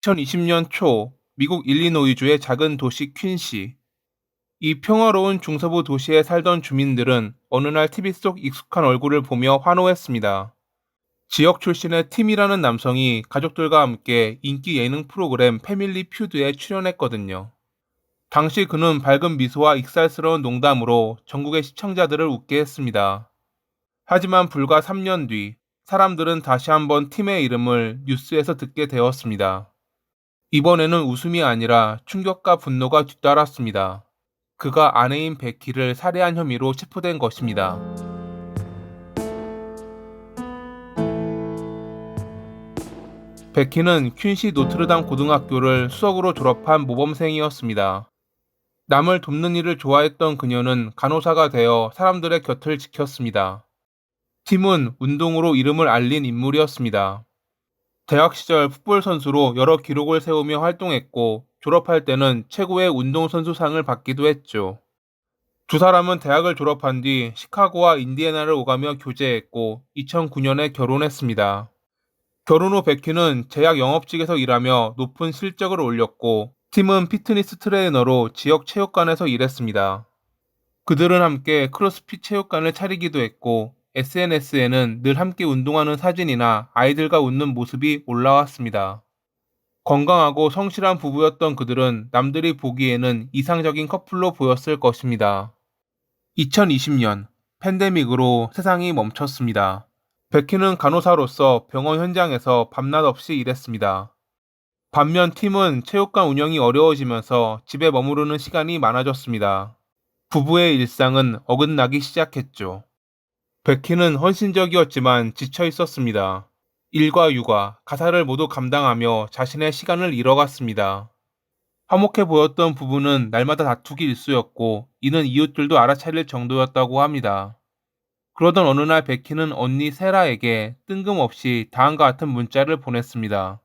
2020년 초 미국 일리노이주의 작은 도시 퀸시. 이 평화로운 중서부 도시에 살던 주민들은 어느 날 TV 속 익숙한 얼굴을 보며 환호했습니다. 지역 출신의 팀이라는 남성이 가족들과 함께 인기 예능 프로그램 패밀리 퓨드에 출연했거든요. 당시 그는 밝은 미소와 익살스러운 농담으로 전국의 시청자들을 웃게 했습니다. 하지만 불과 3년 뒤 사람들은 다시 한번 팀의 이름을 뉴스에서 듣게 되었습니다. 이번에는 웃음이 아니라 충격과 분노가 뒤따랐습니다. 그가 아내인 베키를 살해한 혐의로 체포된 것입니다. 베키는 퀸시 노트르담 고등학교를 수석으로 졸업한 모범생이었습니다. 남을 돕는 일을 좋아했던 그녀는 간호사가 되어 사람들의 곁을 지켰습니다. 팀은 운동으로 이름을 알린 인물이었습니다. 대학 시절 풋볼 선수로 여러 기록을 세우며 활동했고 졸업할 때는 최고의 운동선수상을 받기도 했죠. 두 사람은 대학을 졸업한 뒤 시카고와 인디애나를 오가며 교제했고 2009년에 결혼했습니다. 결혼 후 베키는 제약 영업직에서 일하며 높은 실적을 올렸고 팀은 피트니스 트레이너로 지역 체육관에서 일했습니다. 그들은 함께 크로스핏 체육관을 차리기도 했고 SNS에는 늘 함께 운동하는 사진이나 아이들과 웃는 모습이 올라왔습니다. 건강하고 성실한 부부였던 그들은 남들이 보기에는 이상적인 커플로 보였을 것입니다. 2020년 팬데믹으로 세상이 멈췄습니다. 베키는 간호사로서 병원 현장에서 밤낮 없이 일했습니다. 반면 팀은 체육관 운영이 어려워지면서 집에 머무르는 시간이 많아졌습니다. 부부의 일상은 어긋나기 시작했죠. 베키는 헌신적이었지만 지쳐 있었습니다. 일과 육아, 가사를 모두 감당하며 자신의 시간을 잃어갔습니다. 화목해 보였던 부부는 날마다 다투기 일쑤였고 이는 이웃들도 알아차릴 정도였다고 합니다. 그러던 어느 날 베키는 언니 세라에게 뜬금없이 다음과 같은 문자를 보냈습니다.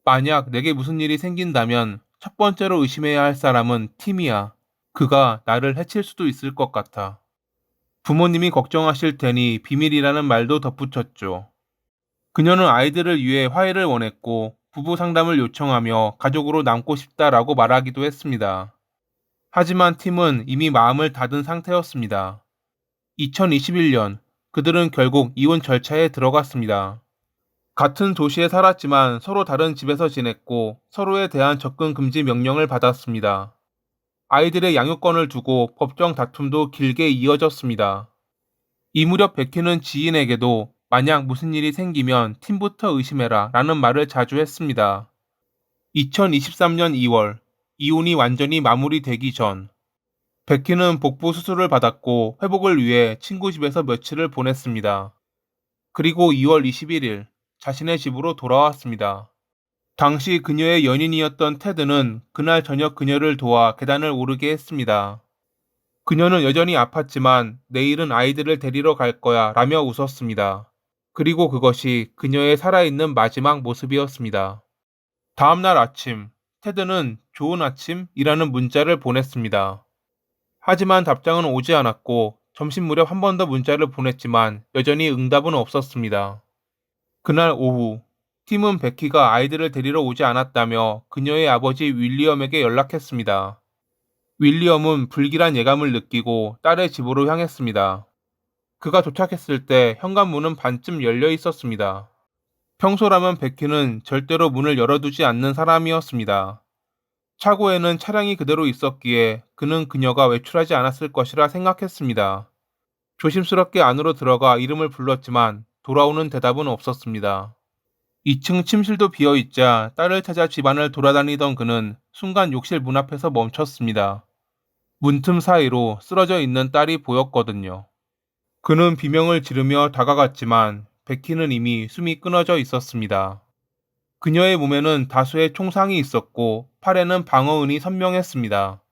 만약 내게 무슨 일이 생긴다면 첫 번째로 의심해야 할 사람은 팀이야. 그가 나를 해칠 수도 있을 것 같아. 부모님이 걱정하실 테니 비밀이라는 말도 덧붙였죠. 그녀는 아이들을 위해 화해를 원했고 부부 상담을 요청하며 가족으로 남고 싶다라고 말하기도 했습니다. 하지만 팀은 이미 마음을 닫은 상태였습니다. 2021년 그들은 결국 이혼 절차에 들어갔습니다. 같은 도시에 살았지만 서로 다른 집에서 지냈고 서로에 대한 접근 금지 명령을 받았습니다. 아이들의 양육권을 두고 법정 다툼도 길게 이어졌습니다. 이 무렵 베키는 지인에게도 만약 무슨 일이 생기면 팀부터 의심해라 라는 말을 자주 했습니다. 2023년 2월 이혼이 완전히 마무리되기 전 베키는 복부 수술을 받았고 회복을 위해 친구 집에서 며칠을 보냈습니다. 그리고 2월 21일 자신의 집으로 돌아왔습니다. 당시 그녀의 연인이었던 테드는 그날 저녁 그녀를 도와 계단을 오르게 했습니다. 그녀는 여전히 아팠지만 내일은 아이들을 데리러 갈 거야 라며 웃었습니다. 그리고 그것이 그녀의 살아있는 마지막 모습이었습니다. 다음날 아침, 테드는 좋은 아침이라는 문자를 보냈습니다. 하지만 답장은 오지 않았고 점심 무렵 한 번 더 문자를 보냈지만 여전히 응답은 없었습니다. 그날 오후, 팀은 베키가 아이들을 데리러 오지 않았다며 그녀의 아버지 윌리엄에게 연락했습니다. 윌리엄은 불길한 예감을 느끼고 딸의 집으로 향했습니다. 그가 도착했을 때 현관문은 반쯤 열려 있었습니다. 평소라면 베키는 절대로 문을 열어두지 않는 사람이었습니다. 차고에는 차량이 그대로 있었기에 그는 그녀가 외출하지 않았을 것이라 생각했습니다. 조심스럽게 안으로 들어가 이름을 불렀지만 돌아오는 대답은 없었습니다. 2층 침실도 비어 있자 딸을 찾아 집안을 돌아다니던 그는 순간 욕실 문 앞에서 멈췄습니다. 문틈 사이로 쓰러져 있는 딸이 보였거든요. 그는 비명을 지르며 다가갔지만 베키는 이미 숨이 끊어져 있었습니다. 그녀의 몸에는 다수의 총상이 있었고 팔에는 방어은이 선명했습니다.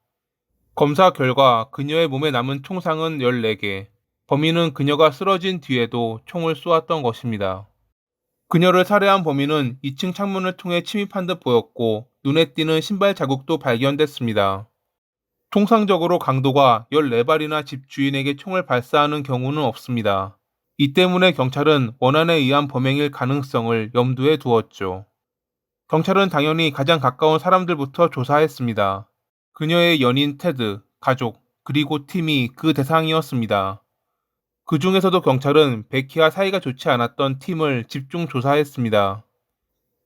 검사 결과 그녀의 몸에 남은 총상은 14개. 범인은 그녀가 쓰러진 뒤에도 총을 쏘았던 것입니다. 그녀를 살해한 범인은 2층 창문을 통해 침입한 듯 보였고 눈에 띄는 신발 자국도 발견됐습니다. 통상적으로 강도가 14발이나 집 주인에게 총을 발사하는 경우는 없습니다. 이 때문에 경찰은 원한에 의한 범행일 가능성을 염두에 두었죠. 경찰은 당연히 가장 가까운 사람들부터 조사했습니다. 그녀의 연인 테드, 가족, 그리고 팀이 그 대상이었습니다. 그 중에서도 경찰은 베키와 사이가 좋지 않았던 팀을 집중 조사했습니다.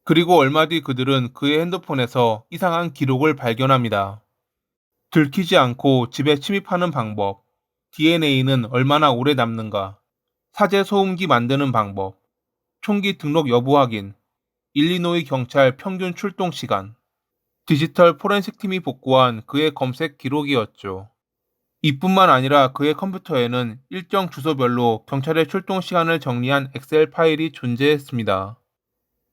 그리고 얼마 뒤 그들은 그의 핸드폰에서 이상한 기록을 발견합니다. 들키지 않고 집에 침입하는 방법, DNA는 얼마나 오래 남는가, 사제 소음기 만드는 방법, 총기 등록 여부 확인, 일리노이 경찰 평균 출동 시간, 디지털 포렌식 팀이 복구한 그의 검색 기록이었죠. 이뿐만 아니라 그의 컴퓨터에는 일정 주소별로 경찰의 출동 시간을 정리한 엑셀 파일이 존재했습니다.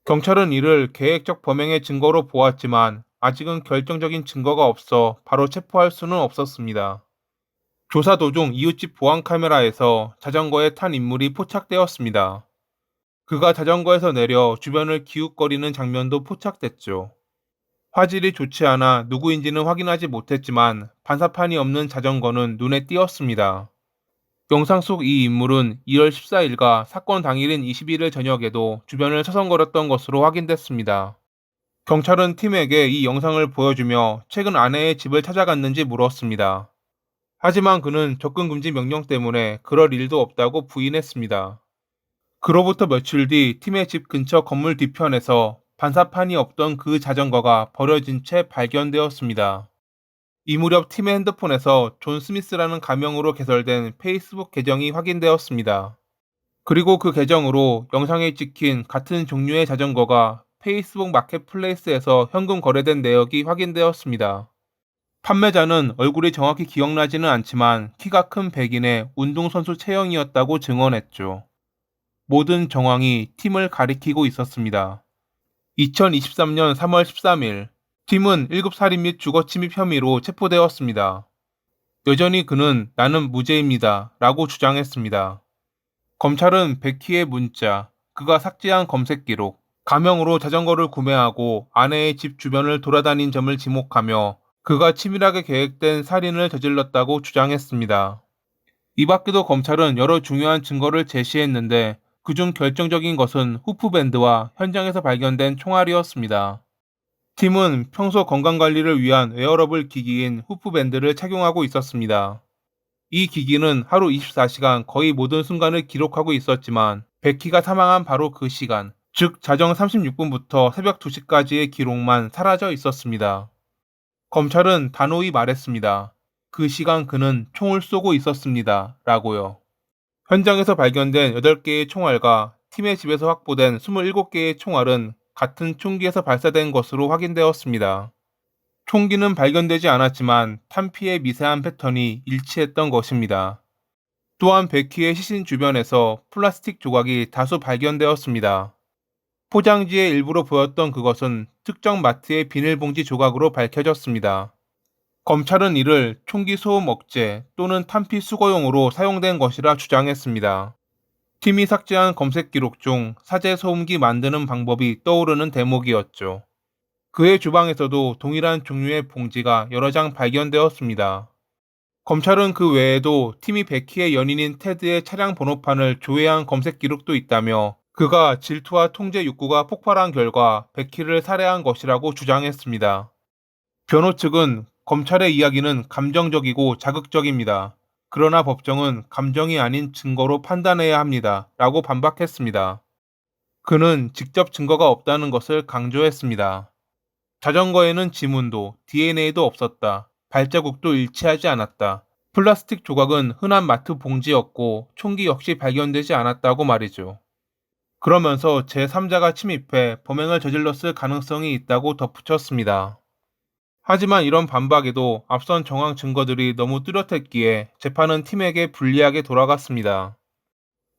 경찰은 이를 계획적 범행의 증거로 보았지만 아직은 결정적인 증거가 없어 바로 체포할 수는 없었습니다. 조사 도중 이웃집 보안 카메라에서 자전거에 탄 인물이 포착되었습니다. 그가 자전거에서 내려 주변을 기웃거리는 장면도 포착됐죠. 화질이 좋지 않아 누구인지는 확인하지 못했지만 반사판이 없는 자전거는 눈에 띄었습니다. 영상 속 이 인물은 2월 14일과 사건 당일인 21일 저녁에도 주변을 서성거렸던 것으로 확인됐습니다. 경찰은 팀에게 이 영상을 보여주며 최근 아내의 집을 찾아갔는지 물었습니다. 하지만 그는 접근 금지 명령 때문에 그럴 일도 없다고 부인했습니다. 그로부터 며칠 뒤 팀의 집 근처 건물 뒤편에서 반사판이 없던 그 자전거가 버려진 채 발견되었습니다. 이 무렵 팀의 핸드폰에서 존 스미스라는 가명으로 개설된 페이스북 계정이 확인되었습니다. 그리고 그 계정으로 영상에 찍힌 같은 종류의 자전거가 페이스북 마켓플레이스에서 현금 거래된 내역이 확인되었습니다. 판매자는 얼굴이 정확히 기억나지는 않지만 키가 큰 백인의 운동선수 체형이었다고 증언했죠. 모든 정황이 팀을 가리키고 있었습니다. 2023년 3월 13일, 팀은 7살인 및 주거침입 혐의로 체포되었습니다. 여전히 그는 나는 무죄입니다 라고 주장했습니다. 검찰은 베키의 문자, 그가 삭제한 검색 기록, 가명으로 자전거를 구매하고 아내의 집 주변을 돌아다닌 점을 지목하며 그가 치밀하게 계획된 살인을 저질렀다고 주장했습니다. 이 밖에도 검찰은 여러 중요한 증거를 제시했는데 그중 결정적인 것은 후프밴드와 현장에서 발견된 총알이었습니다. 팀은 평소 건강관리를 위한 웨어러블 기기인 후프밴드를 착용하고 있었습니다. 이 기기는 하루 24시간 거의 모든 순간을 기록하고 있었지만 베키가 사망한 바로 그 시간, 즉 자정 36분부터 새벽 2시까지의 기록만 사라져 있었습니다. 검찰은 단호히 말했습니다. 그 시간 그는 총을 쏘고 있었습니다. 라고요. 현장에서 발견된 8개의 총알과 팀의 집에서 확보된 27개의 총알은 같은 총기에서 발사된 것으로 확인되었습니다. 총기는 발견되지 않았지만 탄피의 미세한 패턴이 일치했던 것입니다. 또한 베키의 시신 주변에서 플라스틱 조각이 다수 발견되었습니다. 포장지의 일부로 보였던 그것은 특정 마트의 비닐봉지 조각으로 밝혀졌습니다. 검찰은 이를 총기 소음 억제 또는 탄피 수거용으로 사용된 것이라 주장했습니다. 팀이 삭제한 검색 기록 중 사제 소음기 만드는 방법이 떠오르는 대목이었죠. 그의 주방에서도 동일한 종류의 봉지가 여러 장 발견되었습니다. 검찰은 그 외에도 팀이 베키의 연인인 테드의 차량 번호판을 조회한 검색 기록도 있다며 그가 질투와 통제 욕구가 폭발한 결과 베키를 살해한 것이라고 주장했습니다. 변호 측은 검찰의 이야기는 감정적이고 자극적입니다. 그러나 법정은 감정이 아닌 증거로 판단해야 합니다. 라고 반박했습니다. 그는 직접 증거가 없다는 것을 강조했습니다. 자전거에는 지문도 DNA도 없었다. 발자국도 일치하지 않았다. 플라스틱 조각은 흔한 마트 봉지였고 총기 역시 발견되지 않았다고 말이죠. 그러면서 제3자가 침입해 범행을 저질렀을 가능성이 있다고 덧붙였습니다. 하지만 이런 반박에도 앞선 정황 증거들이 너무 뚜렷했기에 재판은 팀에게 불리하게 돌아갔습니다.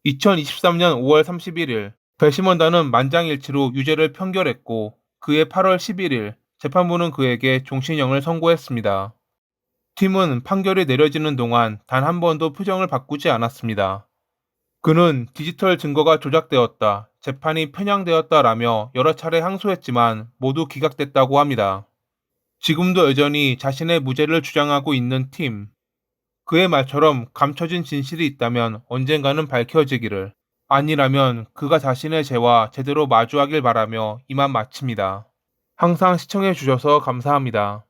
2023년 5월 31일, 배심원단은 만장일치로 유죄를 판결했고 그해 8월 11일 재판부는 그에게 종신형을 선고했습니다. 팀은 판결이 내려지는 동안 단 한 번도 표정을 바꾸지 않았습니다. 그는 디지털 증거가 조작되었다, 재판이 편향되었다라며 여러 차례 항소했지만 모두 기각됐다고 합니다. 지금도 여전히 자신의 무죄를 주장하고 있는 팀. 그의 말처럼 감춰진 진실이 있다면 언젠가는 밝혀지기를, 아니라면 그가 자신의 죄와 제대로 마주하길 바라며 이만 마칩니다. 항상 시청해 주셔서 감사합니다.